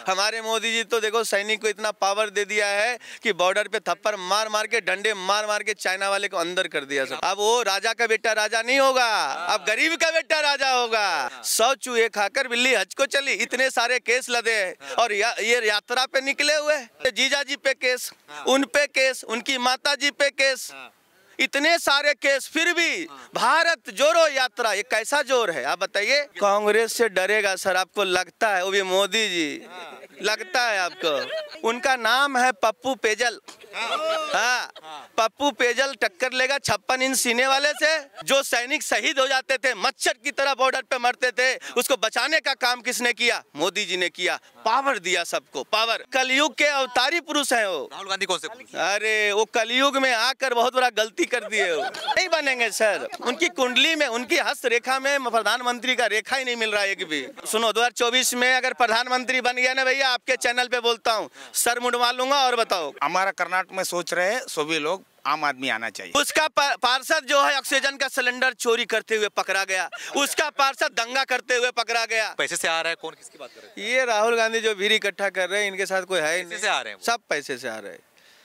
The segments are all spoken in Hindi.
हमारे मोदी जी तो देखो सैनिक को इतना पावर दे दिया है कि बॉर्डर पे थप्पड़ मार मार के, डंडे मार मार के चाइना वाले को अंदर कर दिया सब। अब वो राजा का बेटा राजा नहीं होगा, अब गरीब का बेटा राजा होगा। 100 चूहे खाकर बिल्ली हज को चली, इतने सारे केस लदे और ये यात्रा पे निकले हुए। जीजा जी पे केस, उन पे केस, उनकी माता जी पे केस, इतने सारे केस, फिर भी भारत जोड़ो यात्रा। ये कैसा जोर है आप बताइए? कांग्रेस से डरेगा सर, आपको लगता है? वो भी मोदी जी, लगता है आपको? उनका नाम है पप्पू पेजल। हाँ, पप्पू पेजल टक्कर लेगा 56 इंच सीने वाले से। जो सैनिक शहीद हो जाते थे, मच्छर की तरह बॉर्डर पे मरते थे, उसको बचाने का काम किसने किया? मोदी जी ने किया। पावर दिया सबको, पावर। कलयुग के अवतारी पुरुष हैं वो। राहुल गांधी कौन से? अरे वो कलयुग में आकर बहुत बड़ा गलती कर दिए हो। नहीं बनेंगे सर, उनकी कुंडली में, उनकी हस्त रेखा में प्रधानमंत्री का रेखा ही नहीं मिल रहा है एक भी। सुनो, 2024 में अगर प्रधानमंत्री बन गया ना भैया, आपके चैनल पे बोलता हूँ, सर मुंडवा लूंगा। और बताओ, हमारा कर्नाटक में सोच रहे हैं सभी लोग आम आदमी आना चाहिए। उसका पार्षद जो है ऑक्सीजन का सिलेंडर चोरी करते हुए पकड़ा गया, उसका पार्षद दंगा करते हुए पकड़ा गया। पैसे से आ रहा है, कौन किसकी बात कर रहे हैं? ये राहुल गांधी जो भीड़ इकट्ठा कर रहे हैं, इनके साथ कोई है ही नहीं। से आ रहे हैं सब पैसे से आ रहे हैं।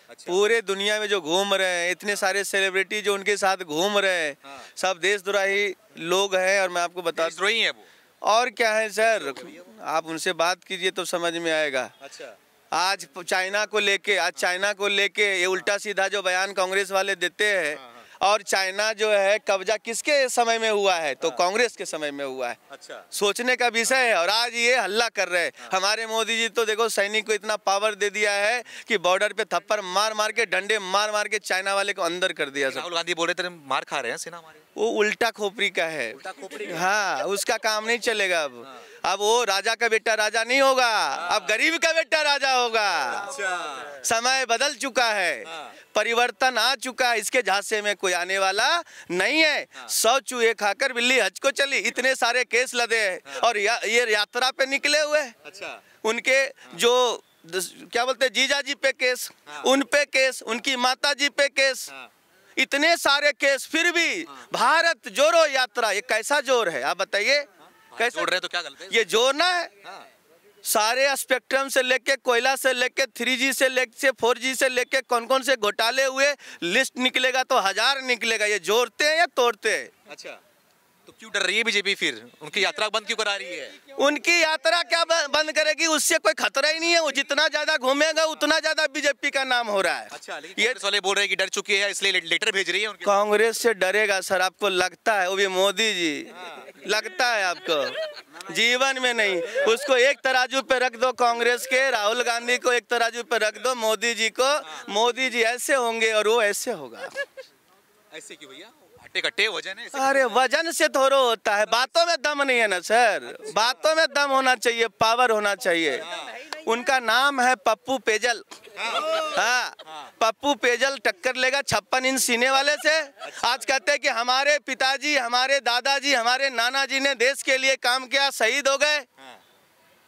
अच्छा। पूरे दुनिया में जो घूम रहे हैं, इतने सारे सेलिब्रिटी जो उनके साथ घूम रहे हैं, सब देशद्रोही लोग हैं। और मैं आपको बता, देशद्रोही है वो। और क्या है सर, आप उनसे बात कीजिए तो समझ में आएगा। अच्छा। आज चाइना को लेके ये उल्टा सीधा जो बयान कांग्रेस वाले देते हैं, और चाइना जो है कब्जा किसके समय में हुआ है? तो कांग्रेस के समय में हुआ है। अच्छा। सोचने का विषय है। और आज ये हल्ला कर रहे हैं। हमारे मोदी जी तो देखो सैनिक को इतना पावर दे दिया है कि बॉर्डर पे थप्पड़ मार मार के, डंडे मार मार के चाइना वाले को अंदर कर दिया सब। राहुल गांधी बोल रहे थे मार खा रहे हैं सेना हमारे। वो उल्टा खोपड़ी का है। हाँ, उसका काम नहीं चलेगा अब वो राजा का बेटा राजा नहीं होगा, अब गरीब का बेटा राजा होगा। अच्छा। समय बदल चुका है, परिवर्तन आ चुका है, इसके झांसे में कोई आने वाला नहीं है। 100 चूहे खाकर बिल्ली हज को चली, इतने सारे केस लदे और ये यात्रा पे निकले हुए। अच्छा। उनके जो क्या बोलते हैं, जीजा जी पे केस, उन पे केस, उनकी माता जी पे केस, इतने सारे केस, फिर भी भारत जोड़ो यात्रा। ये कैसा जोर है आप बताइए? कैसे जोड़ रहे हैं तो क्या गलत है? ये जोड़ना है। सारे स्पेक्ट्रम से लेके, कोयला से लेके, 3G से लेके 4G से लेके, कौन कौन से घोटाले हुए लिस्ट निकलेगा तो 1000 निकलेगा। ये जोड़ते हैं या तोड़ते हैं? अच्छा, तो क्यों डर रही है बीजेपी? फिर उनकी यात्रा बंद क्यों करा रही है? उनकी यात्रा क्या बंद करेगी? उससे कोई खतरा ही नहीं है। वो जितना ज्यादा घूमेगा उतना ज्यादा बीजेपी का नाम हो रहा है। अच्छा, लेकिन ये वाले बोल रहे हैं कि डर चुकी है इसलिए लेटर भेज रही है उनके। कांग्रेस से डरेगा सर, आपको लगता है? वो भी मोदी जी, लगता है आपको? जीवन में नहीं। उसको एक तराजू पे रख दो कांग्रेस के, राहुल गांधी को एक तराजू पे रख दो मोदी जी को। मोदी जी ऐसे होंगे और वो ऐसे होगा। ऐसे क्यों भैया? हट्टे कट्टे वजन है। अरे वजन से थोड़ा होता है, बातों में दम नहीं है ना सर। बातों में दम होना चाहिए, पावर होना चाहिए। उनका नाम है पप्पू पेजल। हाँ, पप्पू पेजल टक्कर लेगा 56 इंच सीने वाले से। आज कहते हैं कि हमारे पिताजी, हमारे दादाजी, हमारे नाना जी ने देश के लिए काम किया, शहीद हो गए।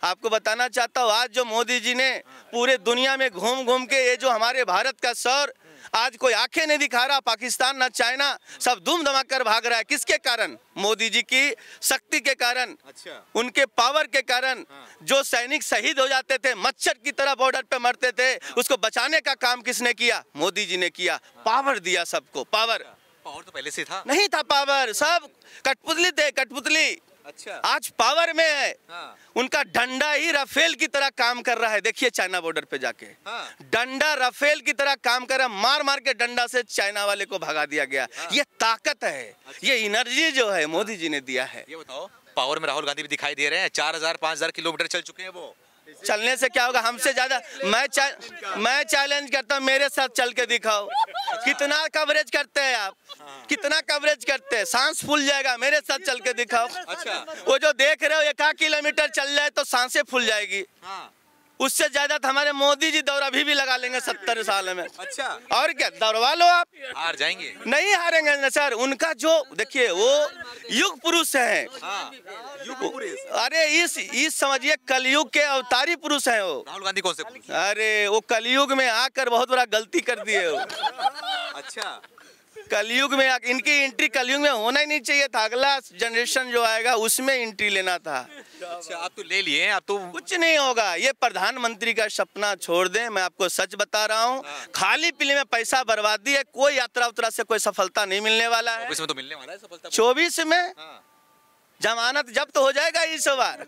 आपको बताना चाहता हूँ, आज जो मोदी जी ने पूरे दुनिया में घूम घूम के ये जो हमारे भारत का सौर, आज कोई आंखें नहीं दिखा रहा, पाकिस्तान ना चाइना, सब धूम धमाकर भाग रहा है। किसके कारण? मोदी जी की शक्ति के कारण। अच्छा। उनके पावर के कारण। जो सैनिक शहीद हो जाते थे, मच्छर की तरह बॉर्डर पे मरते थे, उसको बचाने का काम किसने किया? मोदी जी ने किया। पावर दिया सबको, पावर। पावर तो पहले से था। नहीं था पावर, सब कठपुतली थे, कठपुतली। अच्छा। आज पावर में है। उनका डंडा ही राफेल की तरह काम कर रहा है। देखिए चाइना बॉर्डर पे जाके डंडा राफेल की तरह काम कर रहा है। मार मार के डंडा से चाइना वाले को भगा दिया गया। ये ताकत है। अच्छा। ये एनर्जी जो है मोदी जी ने दिया है। ये बताओ, पावर में राहुल गांधी भी दिखाई दे रहे हैं। 4000-5000 किलोमीटर चल चुके हैं वो। चलने से क्या होगा? हमसे ज्यादा मैं चैलेंज करता हूँ, मेरे साथ चल के दिखाओ। कितना कवरेज करते हैं आप? कितना कवरेज करते हैं? सांस फूल जाएगा, मेरे साथ चल के दिखाओ। अच्छा। वो जो देख रहे हो 1 किलोमीटर चल जाए तो सांसें फूल जाएगी। उससे ज्यादा तो हमारे मोदी जी दौड़ अभी भी लगा लेंगे 70 साल में। अच्छा। और क्या, दौड़वा लो आप। हार जाएंगे? नहीं हारेंगे ना सर। उनका जो देखिए, वो युग पुरुष है। अरे इस समझिए कलयुग के अवतारी पुरुष हैं वो। राहुल गांधी कौन से? अरे वो कलयुग में आकर बहुत बड़ा गलती कर दिए हो। अच्छा। कलयुग में इनकी एंट्री कलयुग में होना ही नहीं चाहिए था। अगला जनरेशन जो आएगा उसमें एंट्री लेना था। अच्छा, आप तो ले लिए, आप तो कुछ नहीं होगा। ये प्रधानमंत्री का सपना छोड़ दें, मैं आपको सच बता रहा हूँ। खाली पीले में पैसा बर्बादी है, कोई यात्रा उतरा से कोई सफलता नहीं मिलने वाला है। 24 में तो मिलने वाला है सफलता। 24 में जमानत जब्त हो जाएगा इस बार।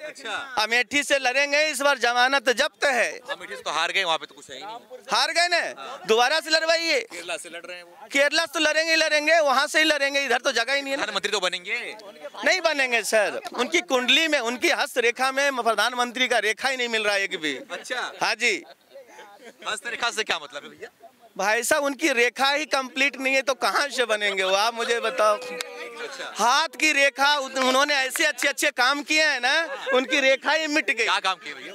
अच्छा, अमेठी से लड़ेंगे इस बार, जमानत जब्त है। अमेठी से तो हार गए, वहाँ पे तो कुछ है ही नहीं। हार गए ना, दोबारा से लड़वाइए। केरला से लड़ रहे हैं वो। केरला से तो लड़ेंगे ही लड़ेंगे, वहां से ही लड़ेंगे, इधर तो जगह ही नहीं है ना। प्रधानमंत्री तो बनेंगे। नहीं बनेंगे सर, उनकी कुंडली में, उनकी हस्त रेखा में प्रधानमंत्री का रेखा ही नहीं मिल रहा है एक भी। अच्छा, हाँ जी हस्तरेखा से क्या मतलब है भैया? भाई साहब, उनकी रेखा ही कंप्लीट नहीं है तो कहाँ से बनेंगे वो, आप मुझे बताओ। हाथ की रेखा, उन्होंने ऐसे अच्छे अच्छे काम किए हैं ना, उनकी रेखा ही मिट गई। क्या काम किए भैया?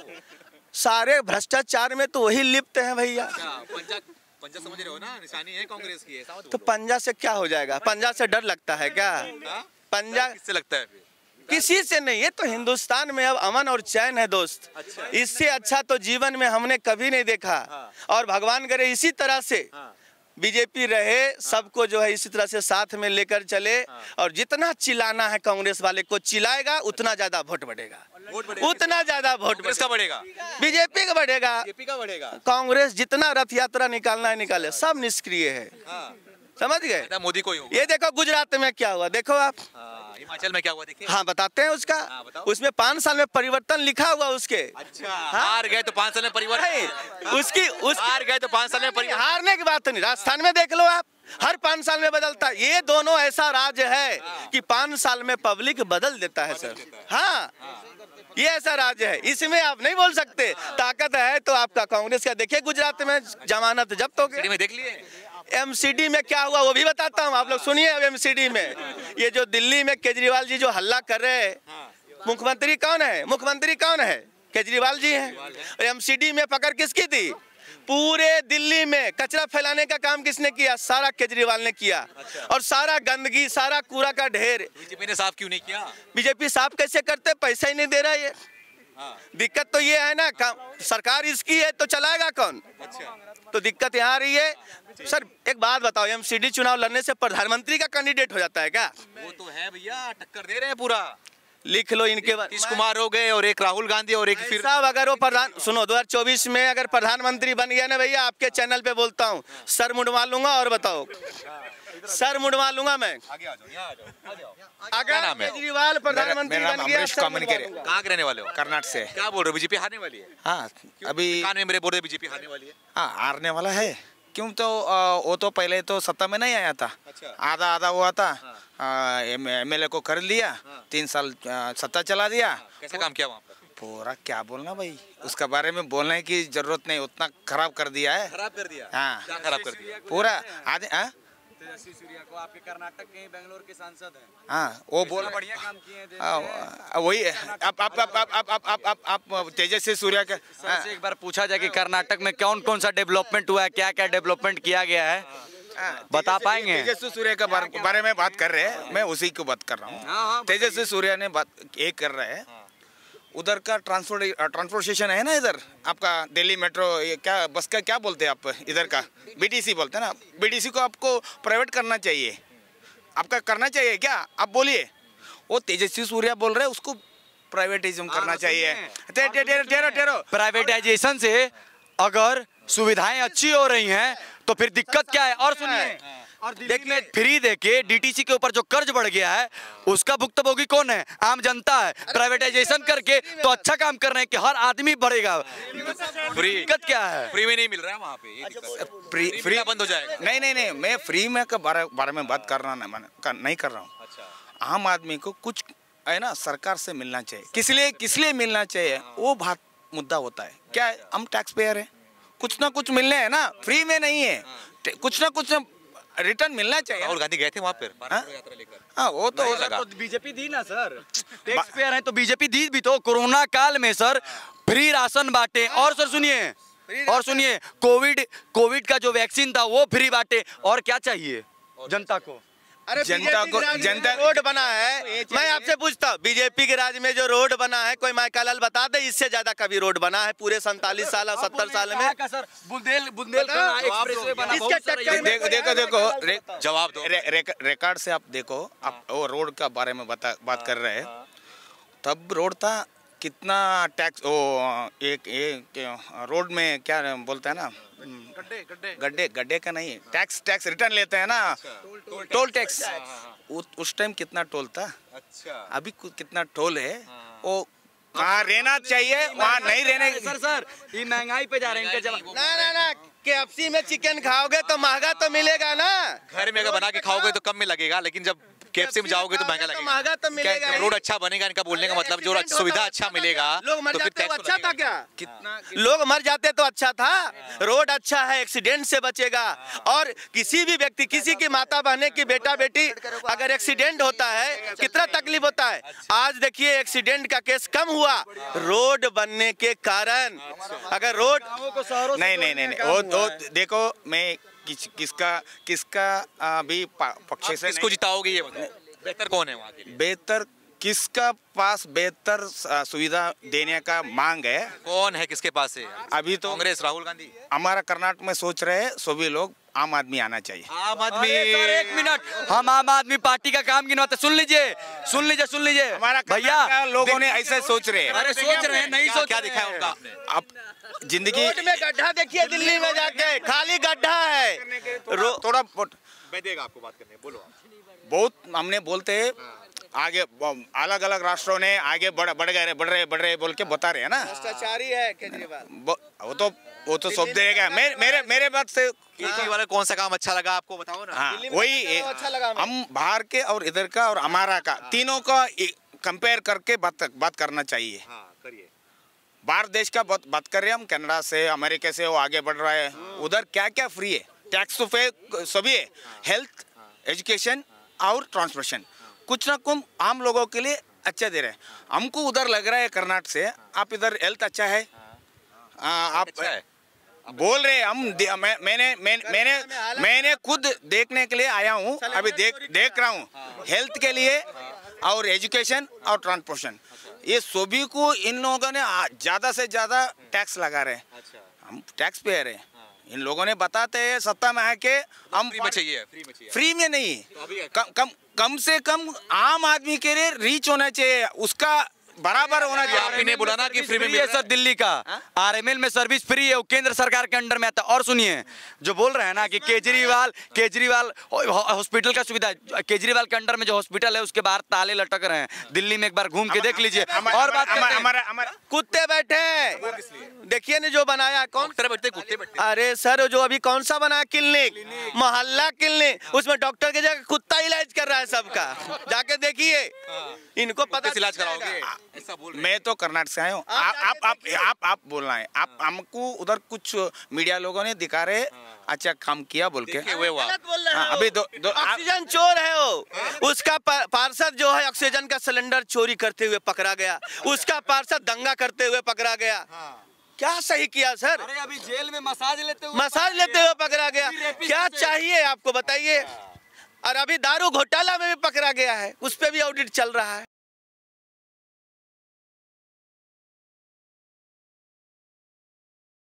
सारे भ्रष्टाचार में तो वही लिप्त हैं भैया। पंजा पंजा समझ रहे हो ना, निशानी है कांग्रेस की, ऐसा मत तो बोलो। पंजा से क्या हो जाएगा? पंजा से डर लगता है क्या? हाँ? पंजा किससे लगता है फिर? किसी से नहीं। ये तो हिंदुस्तान में अब अमन और चैन है दोस्त। अच्छा। इससे अच्छा तो जीवन में हमने कभी नहीं देखा। और भगवान करे इसी तरह से बीजेपी रहे, सबको जो है इसी तरह से साथ में लेकर चले। और जितना चिल्लाना है कांग्रेस वाले को चिल्लाएगा, उतना ज्यादा वोट बढ़ेगा, उतना ज्यादा वोट किसका बढ़ेगा? बीजेपी का बढ़ेगा। बीजेपी का बढ़ेगा। कांग्रेस जितना रथ यात्रा निकालना है निकाले, सब निष्क्रिय है। समझ गए? मोदी को ही होगा। ये देखो गुजरात में क्या हुआ, देखो आप। हिमाचल में क्या हुआ देखिए। हाँ बताते हैं उसका। बताओ। उसमें 5 साल में परिवर्तन लिखा हुआ उसके। अच्छा, हार गए तो 5 साल में परिवर्तन। हार गए तो 5 साल में परिवर्तन। हारने की बात नहीं, राजस्थान में देख लो आप, हर 5 साल में बदलता है। ये दोनों ऐसा राज्य है कि 5 साल में पब्लिक बदल देता है सर। हाँ, ये ऐसा राज्य है, इसमें आप नहीं बोल सकते। ताकत है तो आपका कांग्रेस का। देखिए गुजरात में जमानत जब्त हो गई। देख लिए एमसीडी में क्या हुआ वो भी बताता हूँ, आप लोग सुनिए। अब एमसीडी में ये जो दिल्ली में केजरीवाल जी जो हल्ला कर रहे हैं, मुख्यमंत्री कौन है? मुख्यमंत्री कौन है? केजरीवाल जी हैं। एमसीडी में पकड़ किसकी थी? पूरे दिल्ली में कचरा फैलाने का काम किसने किया? सारा केजरीवाल ने किया। और सारा गंदगी, सारा कूड़ा का ढेर बीजेपी ने साफ क्यों नहीं किया? बीजेपी साफ कैसे करते? पैसा ही नहीं दे रहा ये। दिक्कत तो ये है ना, सरकार इसकी है तो चलाएगा कौन? तो दिक्कत यहाँ आ रही है सर। एक बात बताओ, एमसीडी चुनाव लड़ने से प्रधानमंत्री का कैंडिडेट हो जाता है क्या? वो तो है भैया, टक्कर दे रहे हैं पूरा। लिख लो इनके बारे। नीतीश कुमार हो गए और एक राहुल गांधी और एक फिर साहब, अगर वो सुनो 2024 में अगर प्रधानमंत्री बन गया ना भैया, आपके चैनल पे बोलता हूँ, सर मुंडवा लूंगा। और बताओ, सर मुंडवा लूंगा मैं। आगे आ जाओ, यहाँ आ जाओ। अगर केजरीवाल प्रधानमंत्री बन गया, कहाँ के रहने वाले हो? कर्नाटक से। क्या बोल रहे हो, बीजेपी हारने वाली है? हाँ, अभी कान में मेरे बोल रहे बीजेपी हारने वाली है। हाँ, हारने वाला है। क्यों तो वो तो पहले तो सत्ता में नहीं आया था। अच्छा। आधा आधा हुआ था। एमएलए को कर लिया, 3 साल सत्ता चला दिया। कैसा काम किया वहाँ पर? पूरा क्या बोलना भाई, उसका बारे में बोलने की जरूरत नहीं, उतना खराब कर दिया है। खराब कर दिया। हाँ, क्या खराब कर दिया? पूरा आधे। हाँ, तेजस्वी सूर्या को आपके कर्नाटक के बेंगलोर के सांसद हैं। हाँ, वो बोला बढ़िया काम किए हैं। वही है। आप तेजस्वी सूर्या के सर से एक बार पूछा जाए कि कर्नाटक में कौन कौन सा डेवलपमेंट हुआ है, क्या क्या डेवलपमेंट किया गया है, बता पाएंगे? तेजस्वी सूर्या के बारे में बात कर रहे हैं, मैं उसी को बात कर रहा हूँ। तेजस्वी सूर्या ने बात एक कर रहे हैं, उधर का ट्रांसपोर्टेशन है ना, इधर आपका दिल्ली मेट्रो, ये क्या बस का क्या बोलते हैं आप, इधर का बीटीसी बोलते हैं ना। बीटीसी को आपको प्राइवेट करना चाहिए, आपका करना चाहिए क्या? आप बोलिए। वो तेजस्वी सूर्या बोल रहे हैं उसको प्राइवेटिज्म करना चाहिए। प्राइवेटाइजेशन से अगर सुविधाएं अच्छी हो रही हैं तो फिर दिक्कत क्या है? और सुनिए, और देखिए फ्री देके डीटीसी के ऊपर जो कर्ज बढ़ गया है उसका भुक्तभोगी कौन है? आम जनता है। प्राइवेटाइजेशन करके तो अच्छा काम कर रहे हैं कि हर आदमी बढ़ेगा। फ्री दिक्कत क्या है? फ्री में नहीं मिल रहा है वहाँ पे, ये दिक्कत है। फ्री बंद हो जाएगा। नहीं, मैं फ्री में के बारे में बात कर रहा नहीं कर रहा हूँ। आम आदमी को कुछ है ना सरकार से मिलना चाहिए। किस लिए मिलना चाहिए वो बात मुद्दा होता है। क्या है, हम टैक्स पेयर है, कुछ ना कुछ मिलने है ना, फ्री में नहीं है, कुछ ना कुछ रिटर्न मिलना चाहिए। राहुल गांधी गए थे वहाँ पर यात्रा लेकर। हाँ, वो तो तो बीजेपी दी ना सर, टैक्स पेयर है तो बीजेपी दी भी तो। कोरोना काल में सर फ्री राशन बांटे। और सर सुनिए, कोविड का जो वैक्सीन था वो फ्री बांटे। और क्या चाहिए जनता को? जनता रोड बना है, मैं आपसे पूछता हूँ, बीजेपी के राज में जो रोड बना है, कोई माइकालाल बता दे इससे ज्यादा कभी रोड बना है पूरे 47 साल 70 साल में? देखो जवाब दो। रिकॉर्ड से आप देखो, आप वो रोड का बारे में बात कर रहे हैं, तब रोड था कितना टैक्स, वो एक रोड में क्या बोलते हैं ना, गड्ढे का नहीं, टैक्स रिटर्न लेते हैं ना, टोल टैक्स। उस टाइम कितना टोल था, अभी कितना टोल है, वो कहाँ रहना चाहिए वहाँ नहीं रहने। सर ये महंगाई पे जा रहे हैं इनका जवाब। ना KFC में चिकन खाओगे तो महंगा तो मिलेगा ना, घर में अगर बना के खाओगे तो कम में लगेगा, लेकिन जब KFC में जाओगे तो महंगा लगेगा। महंगा तो मिलेगा। रोड अच्छा बनेगा, इनका बोलने का मतलब जो सुविधा अच्छा मिलेगा, लोग मर तो फिर जाते तो टैक्स अच्छा था क्या? कितना लोग मर जाते तो अच्छा था। रोड अच्छा है, एक्सीडेंट से बचेगा, और किसी भी व्यक्ति, किसी की माता बहने की बेटा बेटी अगर एक्सीडेंट होता है कितना तकलीफ होता है। आज देखिए एक्सीडेंट का केस कम हुआ रोड बनने के कारण। अगर रोड नहीं वो देखो, मैं किसका अभी पक्ष से किसको जिताओगे ये बताओ, बेहतर कौन है वहाँ के लिए? बेहतर किसका पास बेहतर सुविधा देने का मांग है, कौन है किसके पास है? अभी तो कांग्रेस, राहुल गांधी। हमारा कर्नाटक में सोच रहे हैं सभी लोग आम आदमी आना चाहिए। आम आदमी, एक मिनट, हम आम आदमी पार्टी का काम गिनवाते, सुन लीजिए हमारा भैया, लोगों ने ऐसे सोच रहे हैं। अरे सोच रहे हैं, नहीं सोच क्या दिखा है उनका आपने? अब जिंदगी रोड में गड्ढा देखिए, दिल्ली में जाके खाली गड्ढा है। थोड़ा मैं देगा आपको बात करने, बोलो। बहुत हमने बोलते हैं, आगे अलग अलग राष्ट्रों ने आगे बढ़ रहे बोल के बता रहे हैं ना। भ्रष्टाचारी है केजरीवाल। वो तो सब देगा। मेरे बात से केजरीवाल कौन सा काम अच्छा लगा आपको बताओ ना। हाँ, वही अच्छा लगा। हम बाहर के और इधर का और हमारा का तीनों का कंपेयर करके बात करना चाहिए। करिए। भारत देश का बात कर रहे हैं हम, कनाडा से, अमेरिका से वो आगे बढ़ रहा है। उधर क्या क्या फ्री है, टैक्स तो पे सभी है, हेल्थ, एजुकेशन और ट्रांसपोर्टेशन, कुछ ना कुछ आम लोगों के लिए अच्छा दे रहे हैं। हमको उधर लग रहा है कर्नाटक से, आप इधर हेल्थ अच्छा है, आप अच्छा है। बोल रहे हम। मैंने खुद देखने के लिए आया हूँ, अभी देख रहा हूँ हेल्थ के लिए और एजुकेशन और ट्रांसपोर्टेशन, ये सभी को इन लोगों ने ज्यादा से ज्यादा टैक्स लगा रहे हैं। हम टैक्स पेयर हैं, इन लोगों ने बताते हैं सत्ता में आके हम फ्री में चाहिए, फ्री में नहीं, कम से कम आम आदमी के लिए रीच होना चाहिए, उसका बराबर होना चाहिए। आप इन्हें बुलाना कि फ्री में है सर, दिल्ली का RML में सर्विस फ्री है, वो केंद्र सरकार के अंडर में आता है। और सुनिए जो बोल रहे हैं ना कि केजरीवाल हॉस्पिटल का सुविधा, केजरीवाल के अंडर में जो हॉस्पिटल है उसके बाहर ताले लटक रहे हैं, दिल्ली में एक बार घूम के देख लीजिए। और बात हमारा कुत्ते बैठे, देखिए ने जो बनाया कौन कुत्ते बैठते। अरे सर जो अभी कौन सा बनाया क्लिनिक, मोहल्ला क्लिनिक, उसमें डॉक्टर की जगह कुत्ता इलाज कर रहा है सबका, जाके देखिए। इनको पता इलाज कराओगे ऐसा बोल रहे हैं। मैं तो कर्नाटक से आया हूँ, आप बोलना है, आप हमको उधर कुछ मीडिया लोगों ने दिखा रहे अच्छा काम किया बोल के। गलत बोल रहे हो। अभी ऑक्सीजन चोर है वो, उसका पार्षद जो है ऑक्सीजन का सिलेंडर चोरी करते हुए पकड़ा गया, उसका पार्षद दंगा करते हुए पकड़ा गया। क्या सही किया सर? अरे अभी जेल में मसाज लेते हुए पकड़ा गया। क्या चाहिए आपको बताइए? और अभी दारू घोटाला में भी पकड़ा गया है, उस पे भी ऑडिट चल रहा है।